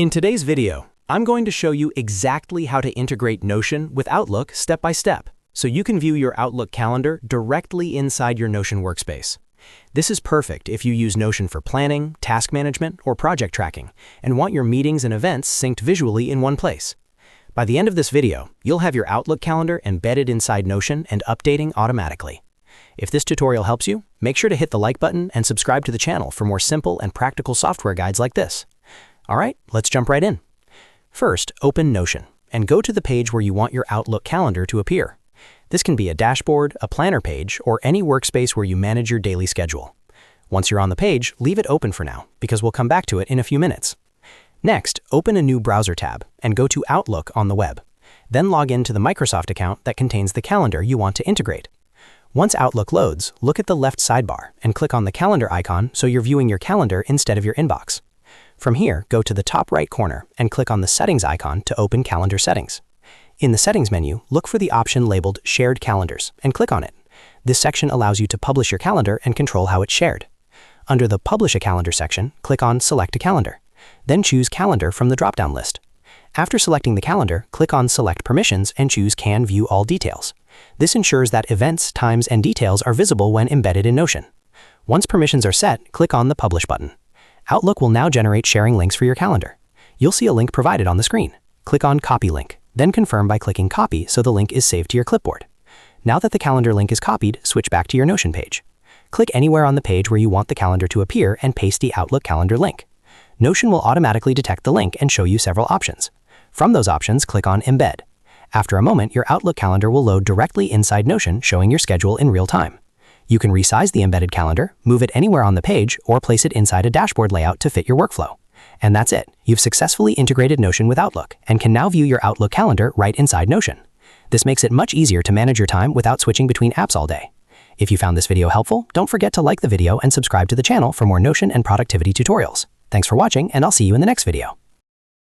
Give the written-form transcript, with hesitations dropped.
In today's video, I'm going to show you exactly how to integrate Notion with Outlook step by step, so you can view your Outlook calendar directly inside your Notion workspace. This is perfect if you use Notion for planning, task management, or project tracking, and want your meetings and events synced visually in one place. By the end of this video, you'll have your Outlook calendar embedded inside Notion and updating automatically. If this tutorial helps you, make sure to hit the like button and subscribe to the channel for more simple and practical software guides like this. All right, let's jump right in. First, open Notion and go to the page where you want your Outlook calendar to appear. This can be a dashboard, a planner page, or any workspace where you manage your daily schedule. Once you're on the page, leave it open for now, because we'll come back to it in a few minutes. Next, open a new browser tab and go to Outlook on the web. Then log in to the Microsoft account that contains the calendar you want to integrate. Once Outlook loads, look at the left sidebar and click on the calendar icon so you're viewing your calendar instead of your inbox. From here, go to the top right corner and click on the Settings icon to open Calendar Settings. In the Settings menu, look for the option labeled Shared Calendars and click on it. This section allows you to publish your calendar and control how it's shared. Under the Publish a Calendar section, click on Select a Calendar. Then choose Calendar from the drop-down list. After selecting the calendar, click on Select Permissions and choose Can View All Details. This ensures that events, times, and details are visible when embedded in Notion. Once permissions are set, click on the Publish button. Outlook will now generate sharing links for your calendar. You'll see a link provided on the screen. Click on Copy Link, then confirm by clicking Copy so the link is saved to your clipboard. Now that the calendar link is copied, switch back to your Notion page. Click anywhere on the page where you want the calendar to appear and paste the Outlook calendar link. Notion will automatically detect the link and show you several options. From those options, click on Embed. After a moment, your Outlook calendar will load directly inside Notion, showing your schedule in real time. You can resize the embedded calendar, move it anywhere on the page, or place it inside a dashboard layout to fit your workflow. And that's it. You've successfully integrated Notion with Outlook and can now view your Outlook calendar right inside Notion. This makes it much easier to manage your time without switching between apps all day. If you found this video helpful, don't forget to like the video and subscribe to the channel for more Notion and productivity tutorials. Thanks for watching, and I'll see you in the next video.